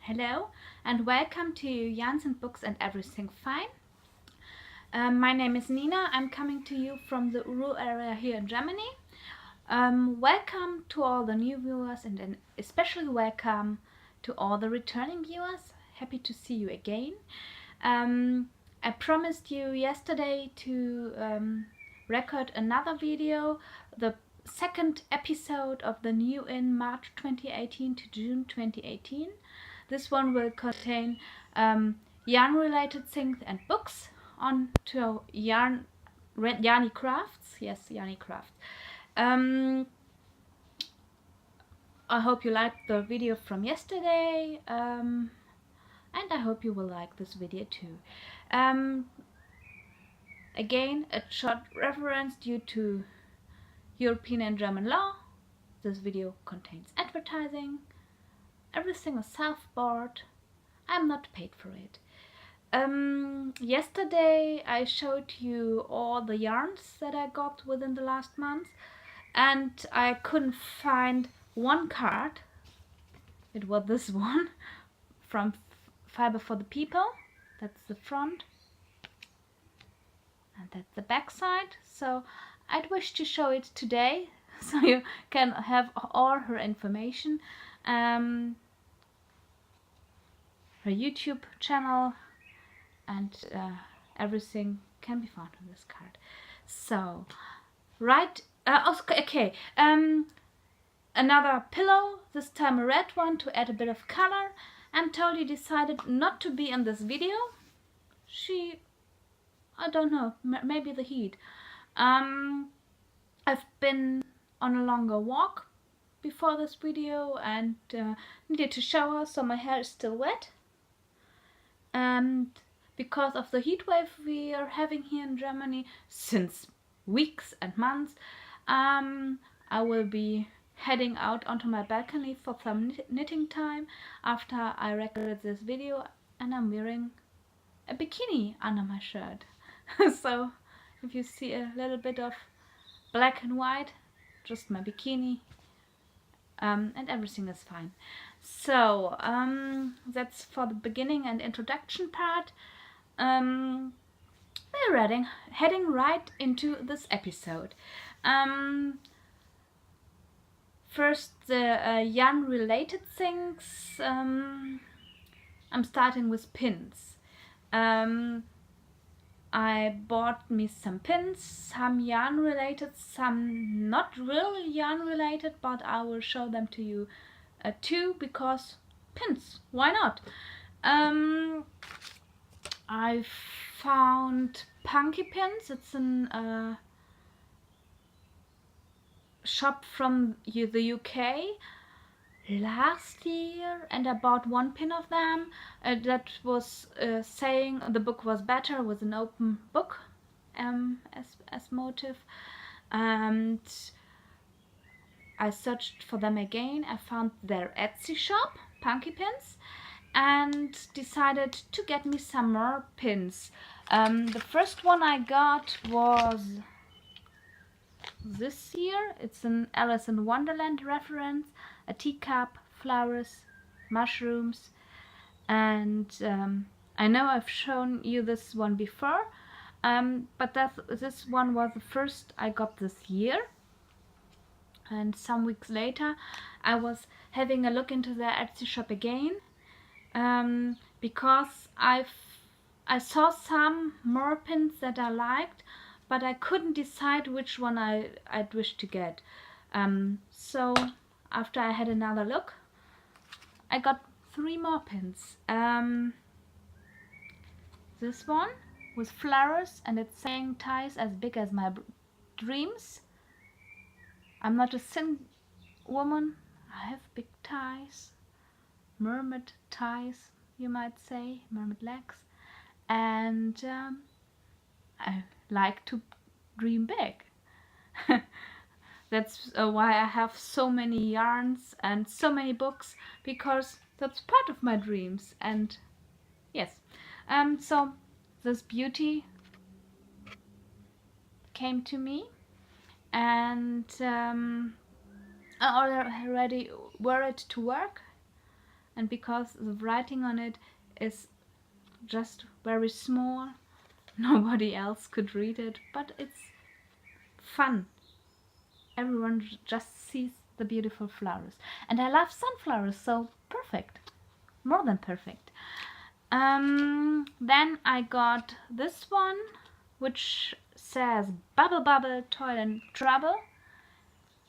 Hello and welcome to Janssen Books and Everything Fine. My name is Nina. I'm coming to you from the rural area here in Germany. Welcome to all the new viewers and especially welcome to all the returning viewers. Happy to see you again. I promised you yesterday to record another video, the second episode of the new in March 2018 to June 2018. This one will contain yarn-related things and books on to Yarny Crafts. Yes, Yarny Crafts. I hope you liked the video from yesterday, and I hope you will like this video too. Again, a short reference due to European and German law. This video contains advertising. Everything is self-bought. I'm not paid for it. Yesterday I showed you all the yarns that I got within the last month, and I couldn't find one card. It was this one from Fiber for the People. That's the front and that's the back side. So I'd wish to show it today so you can have all her information. Her YouTube channel and everything can be found on this card. So okay, another pillow, this time a red one to add a bit of color, and Tolly decided not to be in this video. I don't know, maybe the heat. I've been on a longer walk before this video and needed to shower, so my hair is still wet. And because of the heat wave we are having here in Germany since weeks and months, I will be heading out onto my balcony for some knitting time after I recorded this video, and I'm wearing a bikini under my shirt. So if you see a little bit of black and white, just my bikini, and everything is fine. So that's for the beginning and introduction part. We're heading right into this episode. First, the yarn related things. I'm starting with pins. I bought me some pins, some yarn related, some not really yarn related, but I will show them to you too, because pins, why not? I found Punky Pins. It's a shop from the UK last year, and I bought one pin of them that was saying the book was better with an open book as motive, and I searched for them again. I found their Etsy shop, Punky Pins, and decided to get me some more pins. The first one I got was this year. It's an Alice in Wonderland reference, a teacup, flowers, mushrooms, and I know I've shown you this one before, but this one was the first I got this year. And some weeks later I was having a look into their Etsy shop again, because I saw some more pins that I liked, but I couldn't decide which one I'd wish to get. So after I had another look, I got 3 more pins. This one with flowers, and it's saying ties as big as my dreams. I'm not a thin woman, I have big ties, mermaid ties you might say, mermaid legs, and I like to dream big. That's why I have so many yarns and so many books, because that's part of my dreams. And yes, so this beauty came to me, and I already wore it to work, and because the writing on it is just very small, nobody else could read it, but it's fun. Everyone just sees the beautiful flowers, and I love sunflowers, so perfect, more than perfect. Then I got this one, which says Bubble Bubble Toil and Trouble.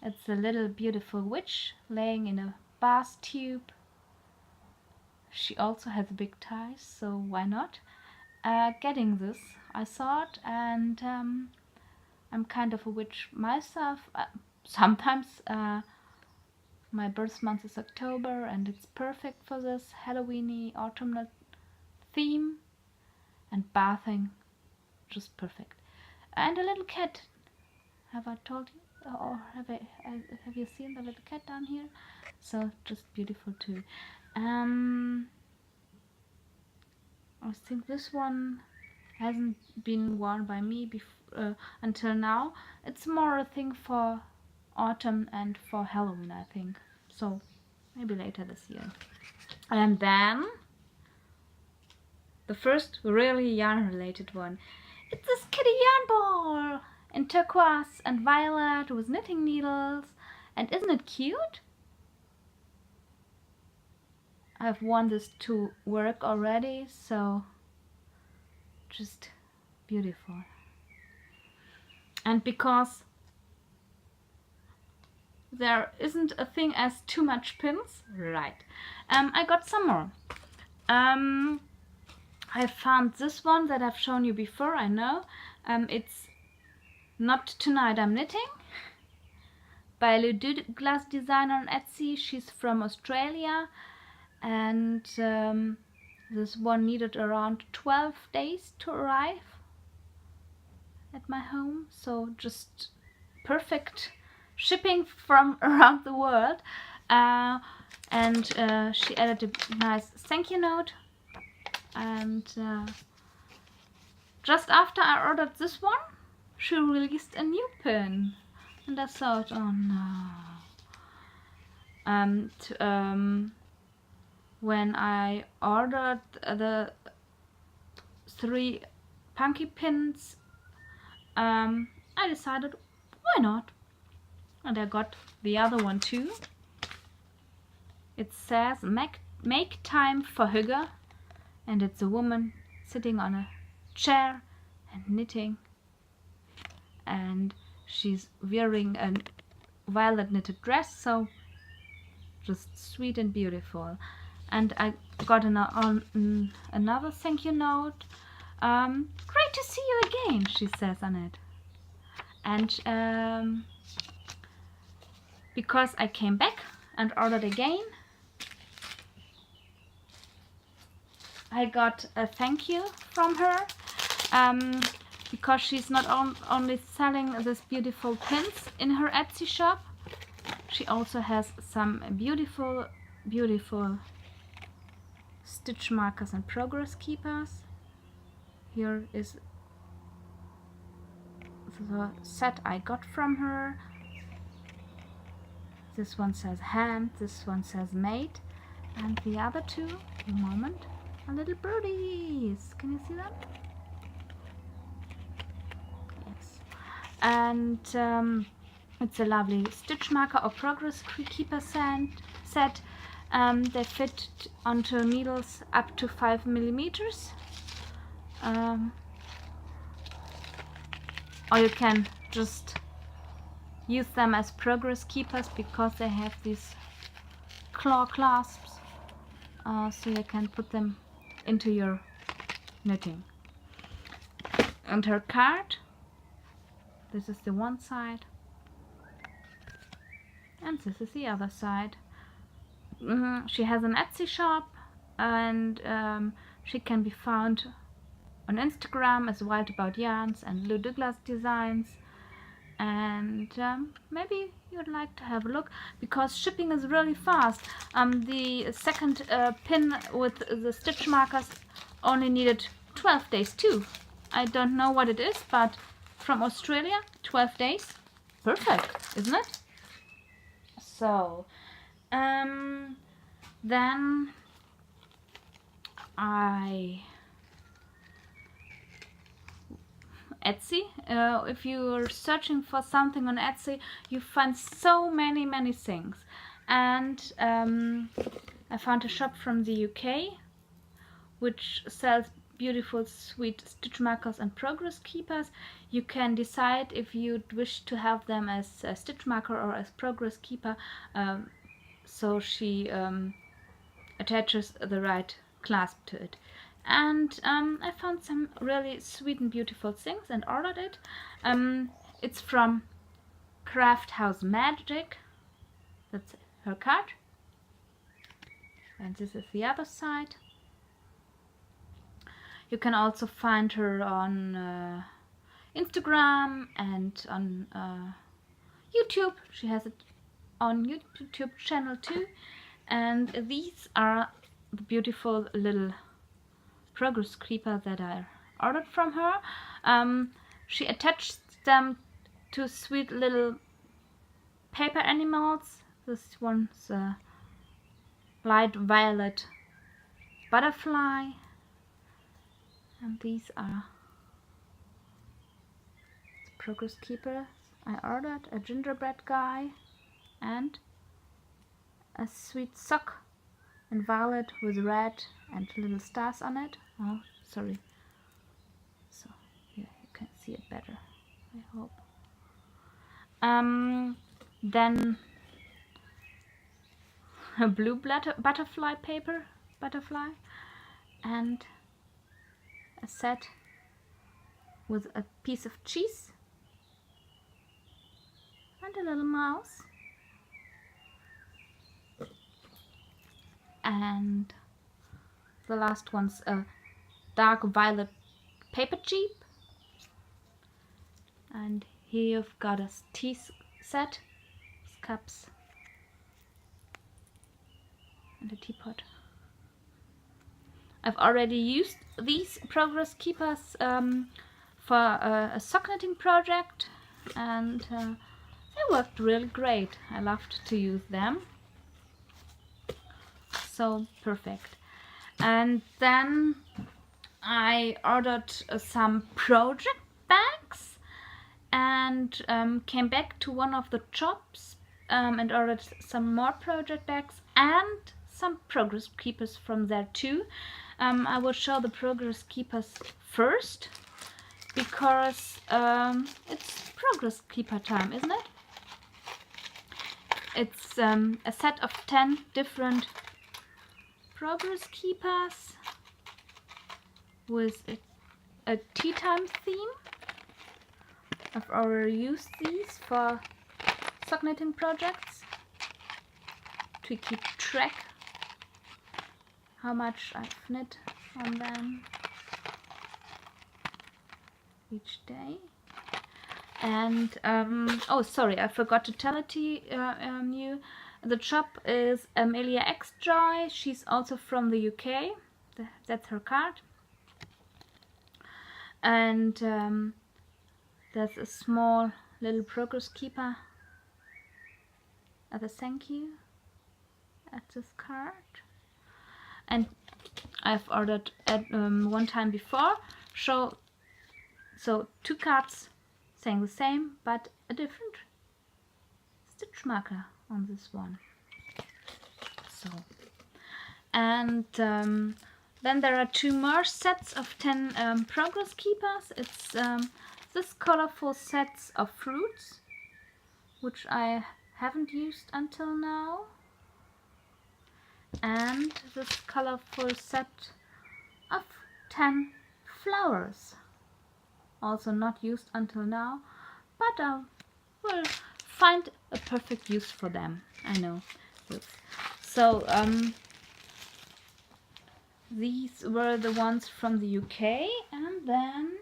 It's a little beautiful witch laying in a bath tube. She also has big thighs, so why not? Getting this, I thought, and I'm kind of a witch myself. Sometimes my birth month is October, and it's perfect for this Halloweeny autumnal theme, and bathing, just perfect. And a little cat. Have I told you, or have you seen the little cat down here? So just beautiful too. I think this one hasn't been worn by me until now. It's more a thing for autumn and for Halloween, I think. So maybe later this year. And then the first really yarn related one. It's this kitty yarn ball in turquoise and violet with knitting needles. And isn't it cute? I've worn this to work already, so just beautiful. And because there isn't a thing as too much pins, right, I got some more. I found this one that I've shown you before, I know. It's Not Tonight I'm Knitting by Lou Douglas Designer on Etsy. She's from Australia, and this one needed around 12 days to arrive at my home, so just perfect shipping from around the world. And she added a nice thank you note, and just after I ordered this one, she released a new pin, and I thought, oh no. And when I ordered the 3 punky pins, I decided, why not? And I got the other one too. It says make time for Hygge, and it's a woman sitting on a chair and knitting, and she's wearing a violet knitted dress, so just sweet and beautiful. And I got another thank you note. Great to see you again, she says on it. And because I came back and ordered again, I got a thank you from her, because she's not only selling these beautiful pins in her Etsy shop, she also has some beautiful, beautiful stitch markers and progress keepers. Here is the set I got from her. This one says hand, this one says made, and the other two, a moment, are little birdies. Can you see them? Yes. And it's a lovely stitch marker or progress keeper set. They fit onto needles up to 5 millimeters. Or you can just use them as progress keepers because they have these claw clasps, so you can put them into your knitting. And her card, this is the one side, and this is the other side. She has an Etsy shop, and she can be found on Instagram as Wild About Yarns and Lou Douglas Designs. And maybe you'd like to have a look, because shipping is really fast. The second pin with the stitch markers only needed 12 days too. I don't know what it is, but from Australia, 12 days, perfect, isn't it? So then Etsy. If you're searching for something on Etsy, you find so many things. And I found a shop from the UK which sells beautiful sweet stitch markers and progress keepers. You can decide if you wish to have them as a stitch marker or as progress keeper, so she attaches the right clasp to it. And I found some really sweet and beautiful things and ordered it. It's from Craft House Magic. That's her card. And this is the other side. You can also find her on Instagram and on YouTube. She has it on YouTube channel too. And these are the beautiful little progress keeper that I ordered from her. She attached them to sweet little paper animals. This one's a light violet butterfly, and these are the progress keepers I ordered. A gingerbread guy and a sweet sock in violet with red and little stars on it. Oh, sorry. So here you can see it better, I hope. Then a blue butterfly and a set with a piece of cheese and a little mouse. And the last one's a dark violet paper jeep. And here you've got a tea set, cups and a teapot. I've already used these progress keepers for a sock knitting project, and they worked really great. I loved to use them. So perfect. And then I ordered some project bags and came back to one of the shops and ordered some more project bags and some progress keepers from there too. I will show the progress keepers first because it's progress keeper time, isn't it? It's a set of 10 different progress keepers with a tea time theme. I've already used these for sock knitting projects to keep track how much I've knit on them each day. And oh, sorry, I forgot to tell it to you. The shop is Amelia X Joy. She's also from the UK. That's her card. And there's a small little progress keeper as a thank you at this card. And I've ordered at one time before. So 2 cards saying the same, but a different stitch marker on this one. So, and then there are 2 more sets of 10 progress keepers. It's this colorful sets of fruits, which I haven't used until now, and this colorful set of 10 flowers, also not used until now, but I will find a perfect use for them. I know this. So these were the ones from the UK, and then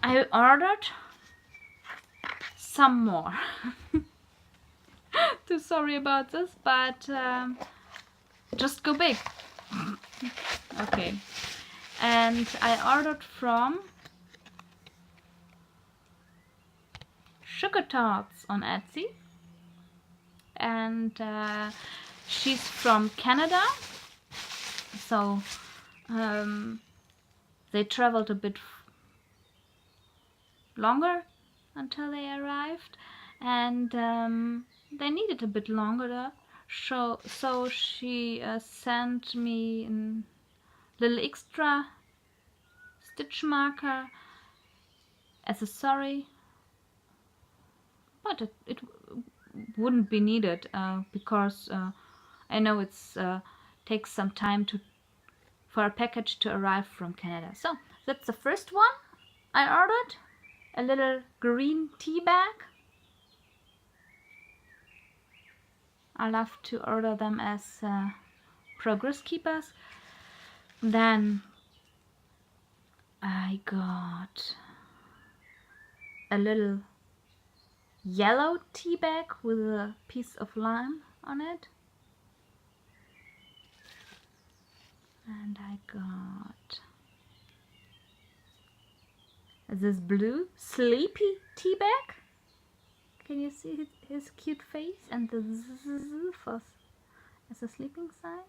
I ordered some more. Too sorry about this, but just go big. Okay. And I ordered from Sugar Tarts on Etsy, and she's from Canada, So they traveled a bit longer until they arrived, and they needed a bit longer. So she sent me a little extra stitch marker as a sorry, but it wouldn't be needed because I know it's takes some time for a package to arrive from Canada. So that's the first one I ordered, a little green tea bag. I love to order them as progress keepers. Then I got a little yellow tea bag with a piece of lime on it. And I got this blue sleepy tea bag. Can you see his cute face and the zzz as a sleeping sign?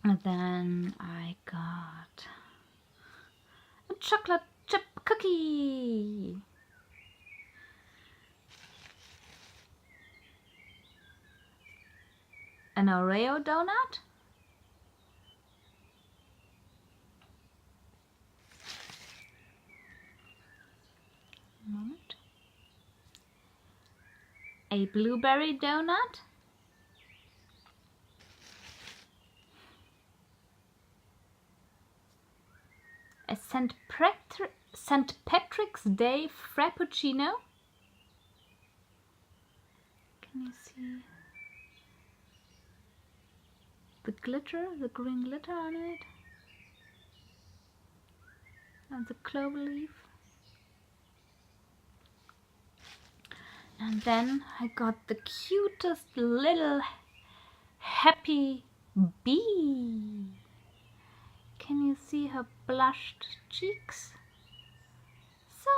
And then I got a chocolate chip cookie. An Oreo donut. Moment. A blueberry donut. A St. Patrick's Day Frappuccino. Can you see the glitter, the green glitter on it? And the clover leaf. And then I got the cutest little happy bee. Can you see her blushed cheeks? So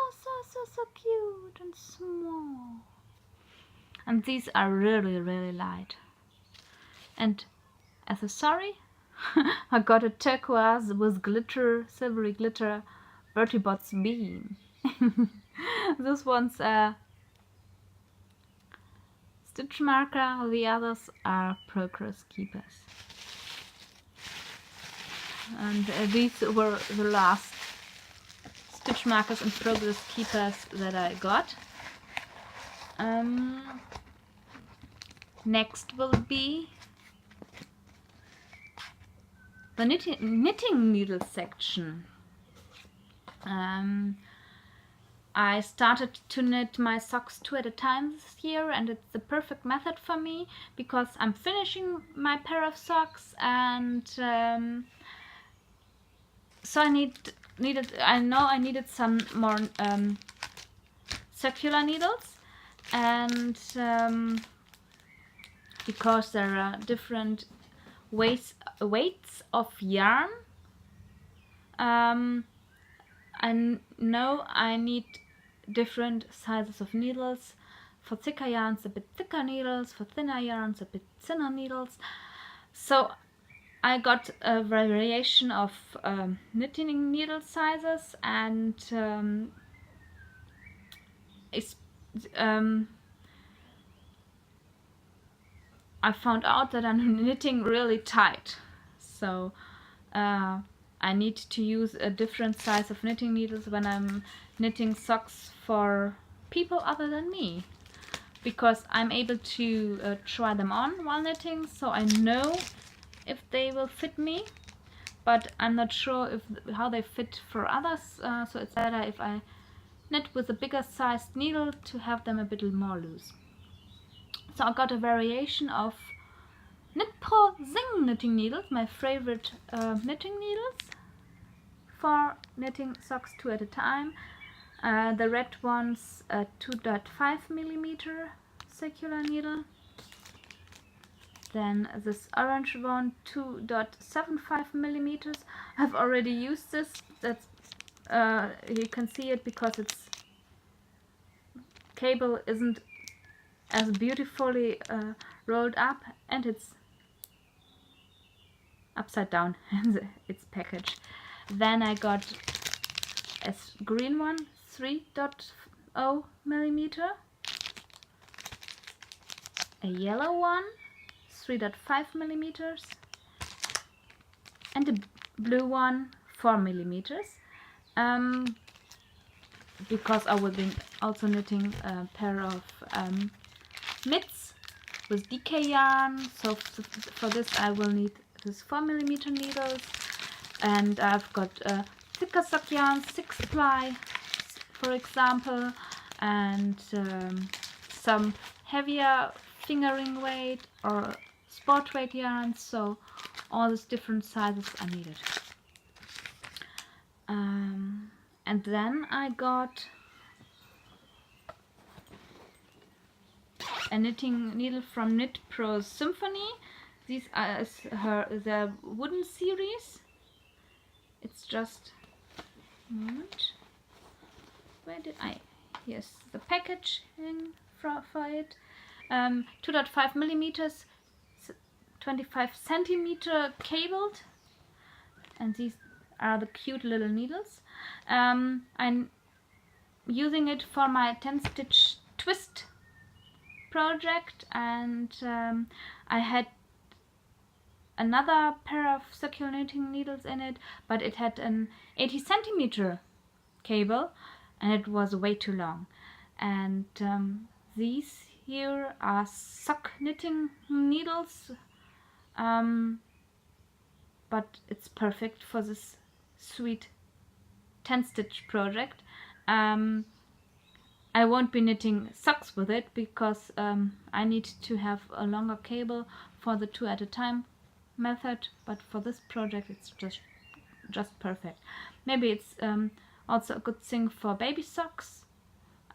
cute and small. And these are really, really light. And as a sorry, I got a turquoise with glitter, silvery glitter, Bertie Bott's bean. This one's a stitch marker, the others are progress keepers. And these were the last stitch markers and progress keepers that I got. Next will be the knitting needle section. I started to knit my socks 2 at a time this year, and it's the perfect method for me because I'm finishing my pair of socks, and so I needed some more circular needles, and because there are different weights of yarn, I know I need different sizes of needles. For thicker yarns, a bit thicker needles. For thinner yarns, a bit thinner needles. So I got a variation of knitting needle sizes, and I found out that I'm knitting really tight. So I need to use a different size of knitting needles when I'm knitting socks for people other than me, because I'm able to try them on while knitting, so I know if they will fit me, but I'm not sure how they fit for others, so it's better if I knit with a bigger sized needle to have them a bit more loose. So I got a variation of Knit Pro Zing knitting needles, my favorite knitting needles for knitting socks 2 at a time. The red one's a 2.5 millimeter circular needle. Then this orange one, 2.75 millimeters. I've already used this. That's you can see it because its cable isn't as beautifully rolled up, and it's upside down in its package. Then I got a green one, 3.0 millimeter, a yellow one, 3.5 millimeters, and a blue one, 4 millimeters. Because I will be also knitting a pair of mitts with DK yarn, so for this I will need this 4 millimeter needles, and I've got thicker sock yarn, 6 ply for example, and some heavier fingering weight or sport weight yarns, so all these different sizes are needed. And then I got a knitting needle from Knit Pro Symphony. These are the wooden series. It's just a moment. Where did I? Yes, the packaging for it. 2.5 millimeters, 25 centimeter cabled, and these are the cute little needles. I'm using it for my 10-stitch twist project, and I had another pair of circular knitting needles in it, but it had an 80 centimeter cable and it was way too long. And these here are sock knitting needles, but it's perfect for this sweet 10-stitch project. I won't be knitting socks with it because I need to have a longer cable for the 2 at a time method, but for this project it's just perfect. Maybe it's also a good thing for baby socks.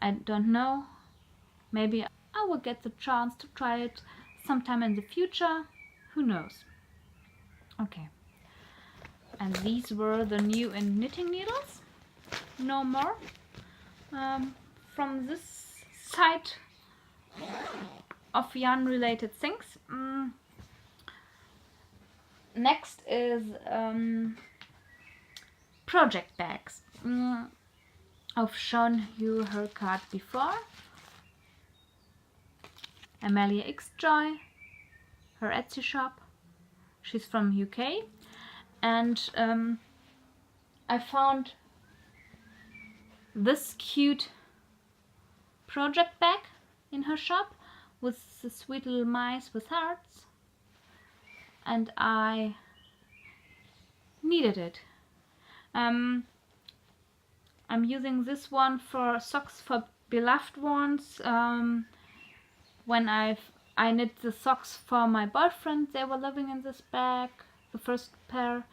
I don't know. Maybe I will get the chance to try it sometime in the future. Who knows? Okay. And these were the new in knitting needles. No more. From this side of yarn related things. Next is project bags. I've shown you her card before. Amelia X Joy, her Etsy shop. She's from UK, and I found this cute project bag in her shop with the sweet little mice with hearts, and I needed it. I'm using this one for socks for beloved ones. When I knit the socks for my boyfriend, they were living in this bag, the first pair,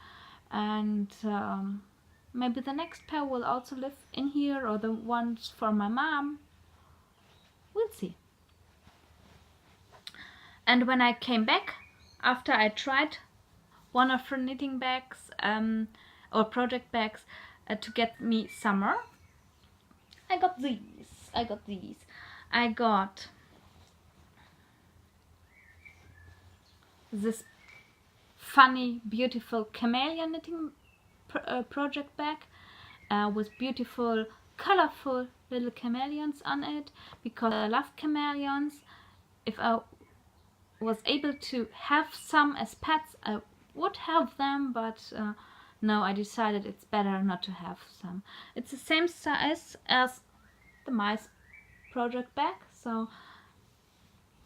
and maybe the next pair will also live in here, or the ones for my mom. We'll see. And when I came back, after I tried one of her knitting bags or project bags to get me summer, I got these. I got this funny, beautiful chameleon knitting project bag with beautiful, colorful little chameleons on it, because I love chameleons. If I was able to have some as pets, I would have them, but no, I decided it's better not to have some. It's the same size as the mice project bag, so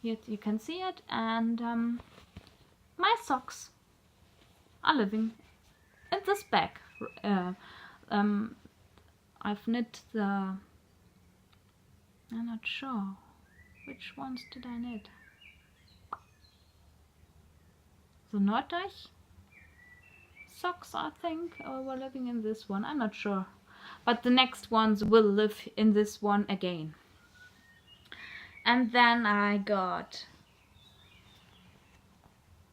here you can see it, and my socks are living in this bag. I've knit the... I'm not sure. Which ones did I knit? The Norddeich socks, I think, were living in this one. I'm not sure. But the next ones will live in this one again. And then I got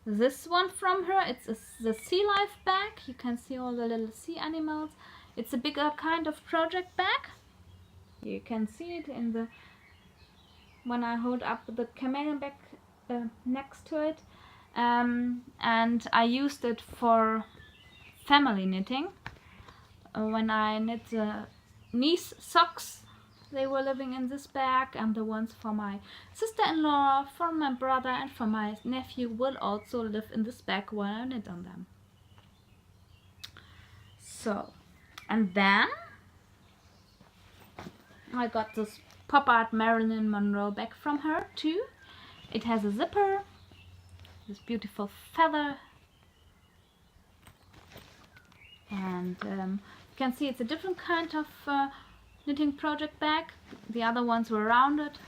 this one from her. It's the Sea Life bag. You can see all the little sea animals. It's a bigger kind of project bag. You can see it in the... when I hold up the chameleon bag next to it. and I used it for family knitting. When I knit the niece socks, they were living in this bag, and the ones for my sister-in-law, for my brother, and for my nephew will also live in this bag while I knit on them. So, and then I got this pop art Marilyn Monroe bag from her too. It has a zipper, this beautiful feather, and you can see it's a different kind of knitting project bag. The other ones were rounded.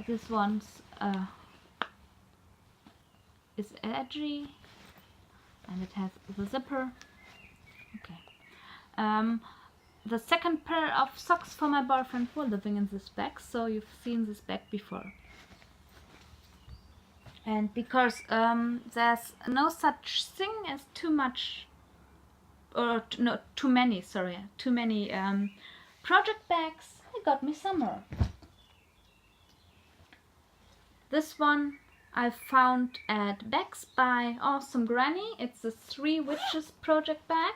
This one's is edgy, and it has the zipper. Okay. The second pair of socks for my boyfriend were living in this bag, so you've seen this bag before. And because there's no such thing as too many project bags, I got me some more. This one I found at Bags by Awesome Granny. It's a 3 Witches project bag.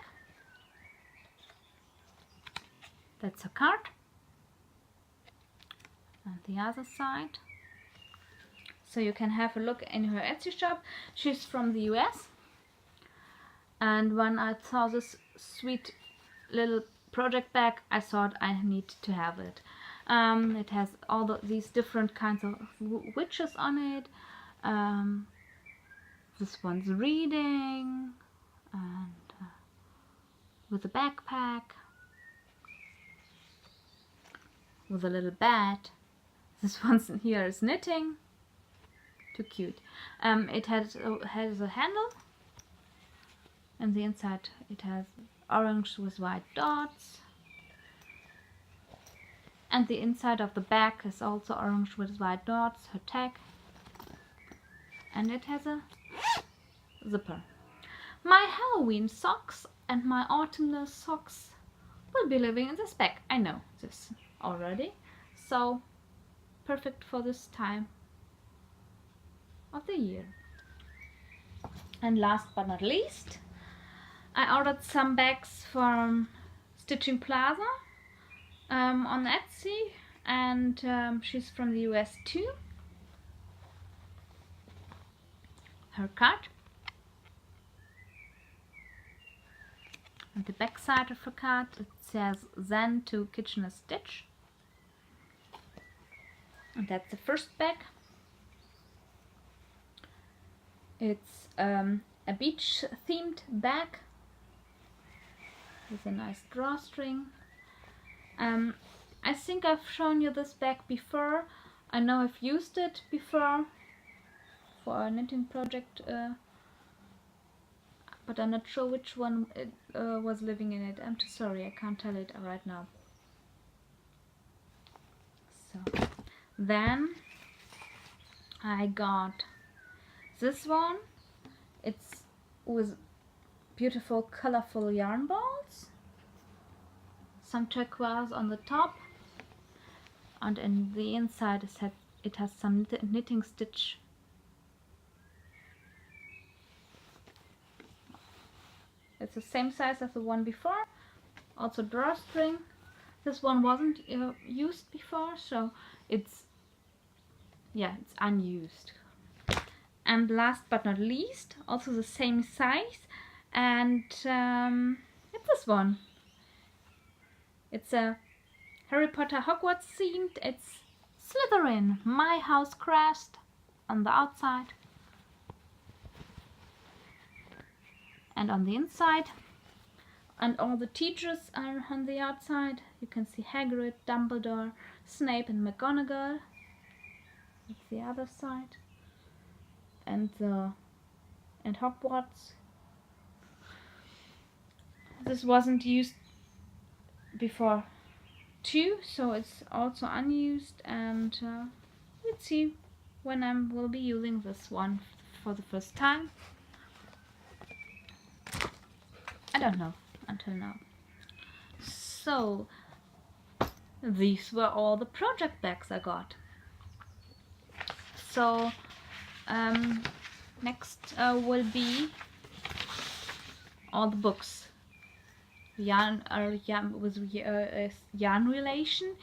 That's her card. And the other side. So you can have a look in her Etsy shop. She's from the US. And when I saw this sweet little project bag, I thought I need to have it. It has all these different kinds of witches on it. This one's reading, and with a backpack, with a little bat. This one's here is knitting. Too cute. It has a handle, and the inside it has orange with white dots, and the inside of the bag is also orange with white dots, her tag, and it has a zipper. My Halloween socks and my autumnal socks will be living in this bag. I know this already, so perfect for this time of the year. And last but not least, I ordered some bags from Stitching Plaza on Etsy, and she's from the US too. Her card, and the back side of her card, it says Zen to Kitchener Stitch, and that's the first bag. It's a beach themed bag with a nice drawstring. I think I've shown you this bag before. I know I've used it before for a knitting project, but I'm not sure which one was living in it. I'm too sorry, I can't tell it right now. So then I got this one. It's with beautiful colorful yarn balls, some turquoise on the top, and in the inside it has some knitting stitch. It's the same size as the one before, also drawstring. This one wasn't used before, so it's unused. And last but not least, also the same size, and it's this one. It's a Harry Potter Hogwarts themed. It's Slytherin, my house crest on the outside, and on the inside, and all the teachers are on the outside. You can see Hagrid, Dumbledore, Snape, and McGonagall. That's the other side. And Hogwarts. This wasn't used before too, so it's also unused, and let's see when I will be using this one for the first time. I don't know until now. So these were all the project bags I got. So next will be all the books yarn with yarn relation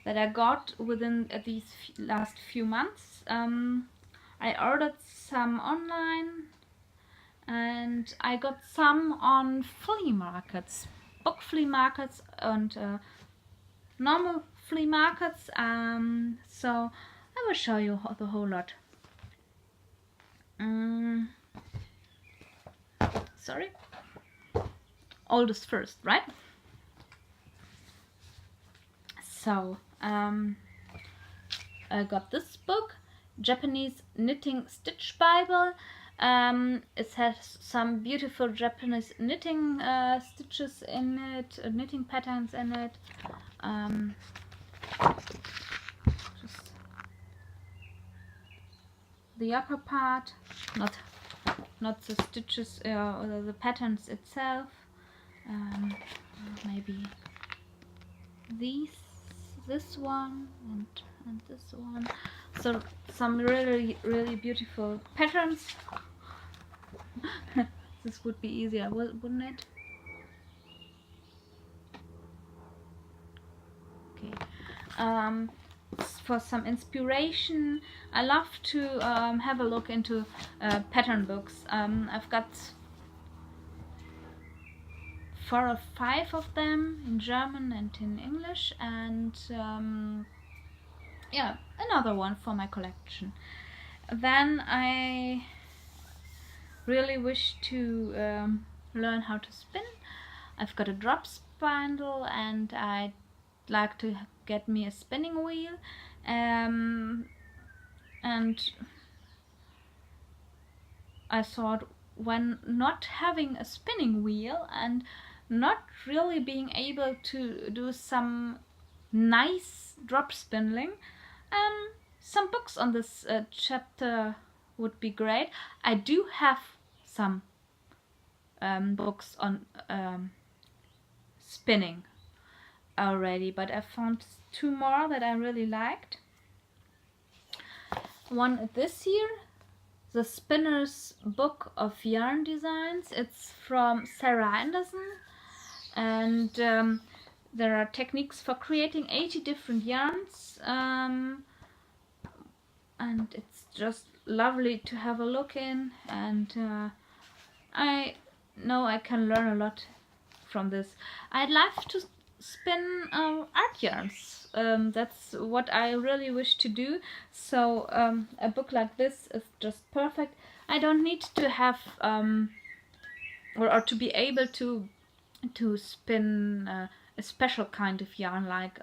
that I got within these last few months. I ordered some online and I got some on flea markets, book flea markets and normal flea markets. So I will show you the whole lot. Sorry. Oldest first, right? So I got this book, Japanese Knitting Stitch Bible. It has some beautiful Japanese knitting stitches in it, knitting patterns in it. Just the upper part, not the stitches or the patterns itself. Maybe this one and this one. So some really beautiful patterns. This would be easier, wouldn't it? Okay. For some inspiration, I love to have a look into pattern books. I've got 4 or 5 of them in German and in English, and yeah, another one for my collection. Then I really wish to learn how to spin. I've got a drop spindle and I'd like to get me a spinning wheel, and I thought, when not having a spinning wheel and not really being able to do some nice drop spindling, some books on this chapter would be great. I do have some books on spinning already, but I found 2 more that I really liked. One this year, The Spinner's Book of Yarn Designs. It's from Sarah Anderson, and there are techniques for creating 80 different yarns, and it's just lovely to have a look in, and I know I can learn a lot from this. I'd love to spin art yarns. That's what I really wish to do. So a book like this is just perfect. I don't need to have or to be able to spin a special kind of yarn like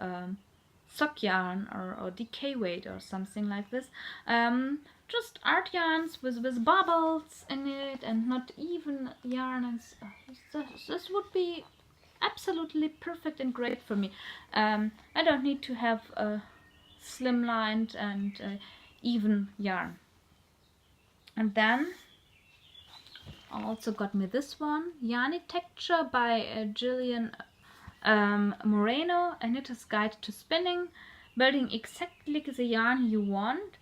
sock yarn or decay weight or something like this. Just art yarns with bubbles in it and not even yarn, and this would be absolutely perfect and great for me. I don't need to have a slimlined and even yarn. And then I also got me this one, Yarnitecture by Gillian Moreno, A Knitter's Guide to Spinning, building exactly the yarn you want.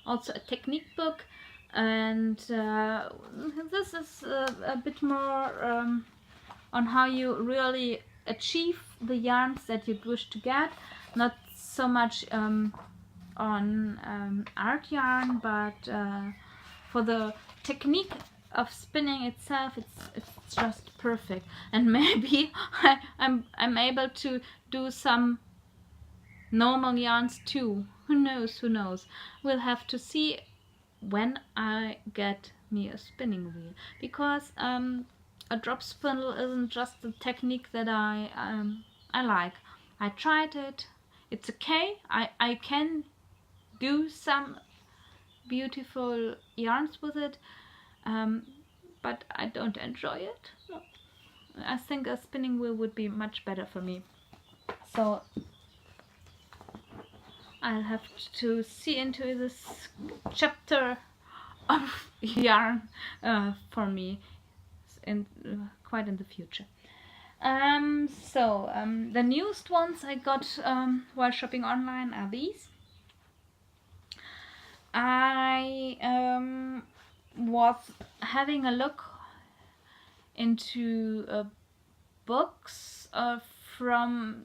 Also a technique book, and this is a bit more on how you really achieve the yarns that you wish to get, not so much on art yarn, but for the technique of spinning itself, it's just perfect. And maybe I'm able to do some normal yarns too. Who knows? We'll have to see when I get me a spinning wheel, because a drop spindle isn't just the technique that I like. I tried it. It's okay. I can do some beautiful yarns with it, but I don't enjoy it. No. I think a spinning wheel would be much better for me. So I'll have to see into this chapter of yarn for me quite in the future. The newest ones I got while shopping online are these. I was having a look into books from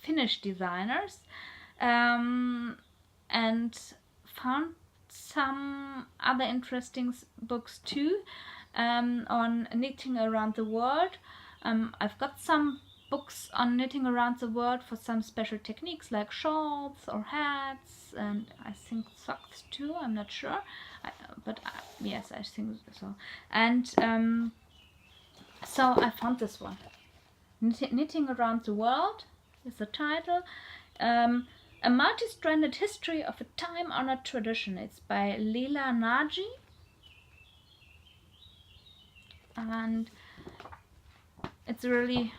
Finnish designers, and found some other interesting books too, on knitting around the world. I've got some books on knitting around the world for some special techniques like shawls or hats, and I think socks too, I'm not sure, but yes, I think so. And so I found this one, Knitting Around the World is the title. A multi-stranded history of a time-honored tradition. It's by Leila Nagy, and it's really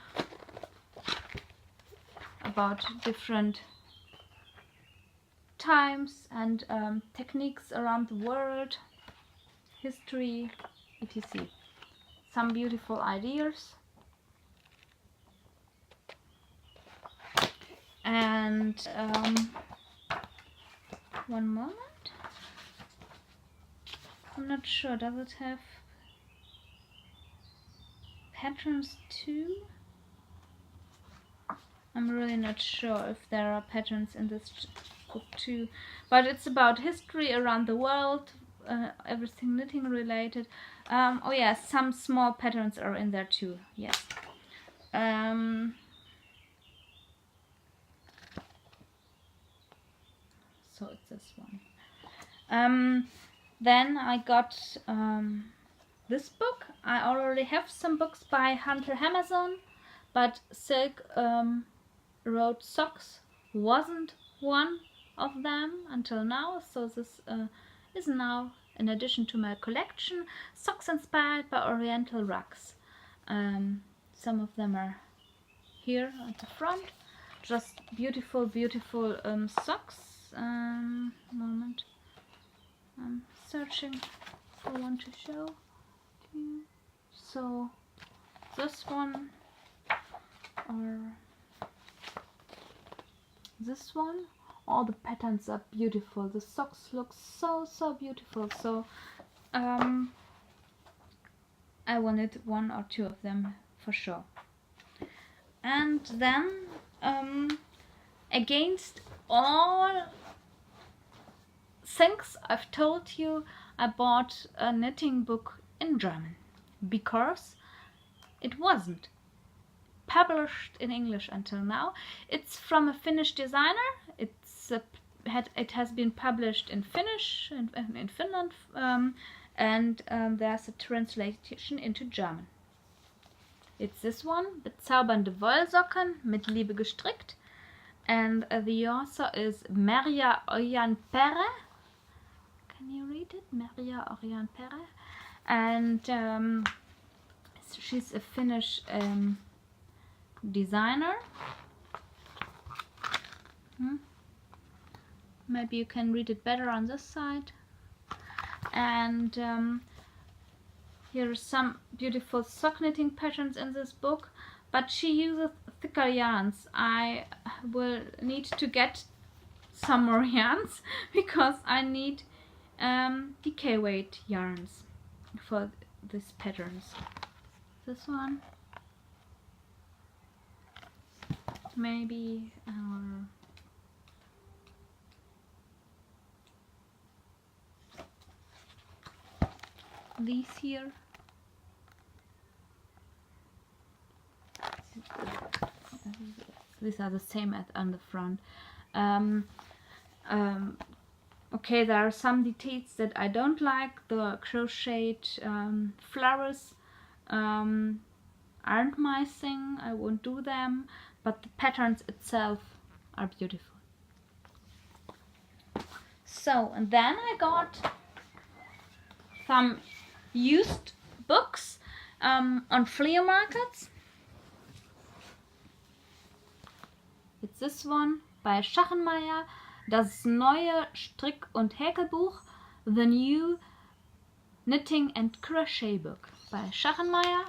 about different times and techniques around the world, history, etc. Some beautiful ideas. And one moment, I'm not sure, does it have patterns too? I'm really not sure if there are patterns in this book too, but it's about history around the world, everything knitting related. Oh yeah, some small patterns are in there too, yes. So it's this one. Then I got this book. I already have some books by Hunter Hammerson, but Silk Road Socks wasn't one of them until now. So this is now in addition to my collection, socks inspired by Oriental rugs. Some of them are here at the front. Just beautiful, beautiful socks. Moment, I'm searching for one to show to you. So this one or this one, all the patterns are beautiful. The socks look so beautiful. So I wanted one or two of them for sure. And then against all things I've told you, I bought a knitting book in German because it wasn't published in English until now. It's from a Finnish designer. It has been published in Finnish in Finland, and there's a translation into German. It's this one, Bezaubernde Wollsocken mit Liebe gestrickt, and the author is Merja Ojanperä. Can you read it? Merja Ojanperä. And she's a Finnish designer. Maybe you can read it better on this side. And here are some beautiful sock knitting patterns in this book, but she uses thicker yarns. I will need to get some more yarns because I need DK weight yarns for these patterns. This one, maybe, or these here. These are the same as on the front. Okay, there are some details that I don't like. The crocheted flowers aren't my thing. I won't do them, but the patterns itself are beautiful. So, and then I got some used books on flea markets. It's this one by Schachenmeier, Das neue Strick- und Häkelbuch, The New Knitting and Crochet Book by Schachenmeier,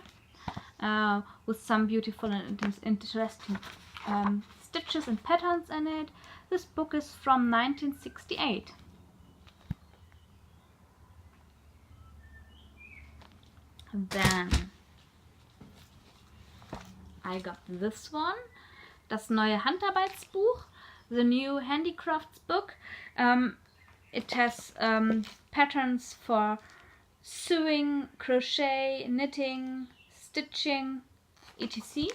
with some beautiful and interesting stitches and patterns in it. This book is from 1968. Then I got this one, das neue Handarbeitsbuch, the new handicrafts book. It has patterns for sewing, crochet, knitting, stitching, etc.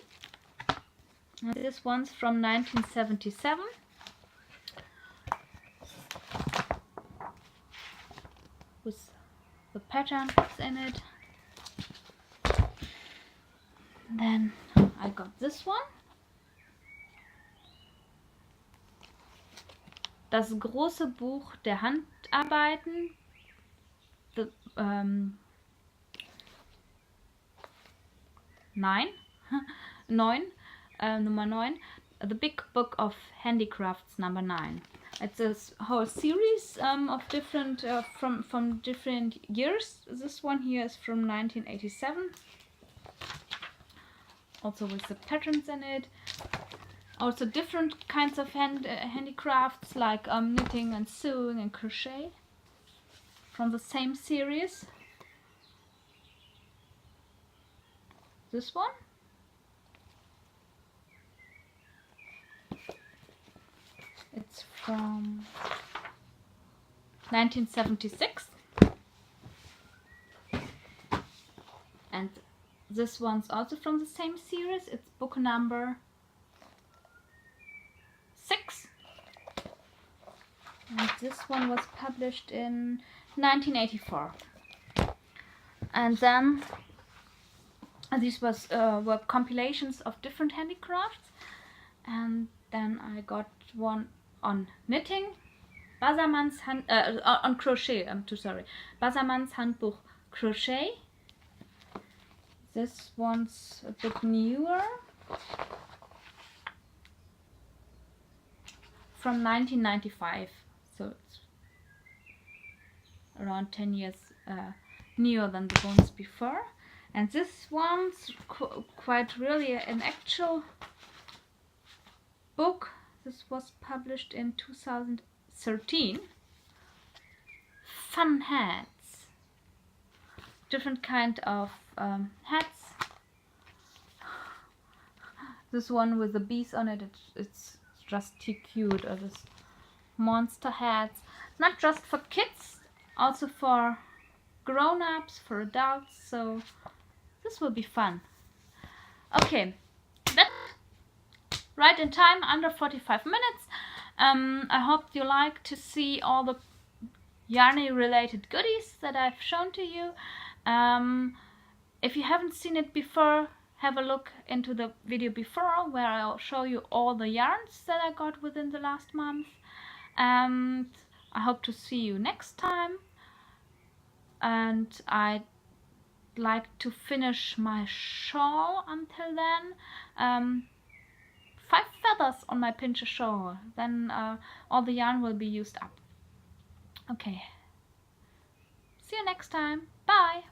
And this one's from 1977. With the patterns in it. Then I got this one. Das große Buch der Handarbeiten. The, 9. Number 9. The Big Book of Handicrafts, number 9. It's a whole series of different from different years. This one here is from 1987. Also with the patterns in it. Also different kinds of handicrafts like knitting and sewing and crochet from the same series. This one. It's from 1976. And this one's also from the same series. It's book number 6. And this one was published in 1984. And then these were compilations of different handicrafts. And then I got one on knitting, Bassermann's on crochet. I'm too sorry. Bassermann's Handbuch Crochet. This one's a bit newer, from 1995, so it's around 10 years newer than the ones before. And this one's quite really an actual book. This was published in 2013. Fun hats. Different kind of hats. This one with the bees on it, it's just too cute. Or this monster hats. Not just for kids, also for grown-ups, for adults. So this will be fun. Okay, that's right in time, under 45 minutes. I hope you like to see all the yarny related goodies that I've shown to you. If you haven't seen it before, have a look into the video before where I'll show you all the yarns that I got within the last month. And I hope to see you next time. And I'd like to finish my shawl until then. 5 feathers on my pincher shawl, then all the yarn will be used up. Okay, see you next time. Bye.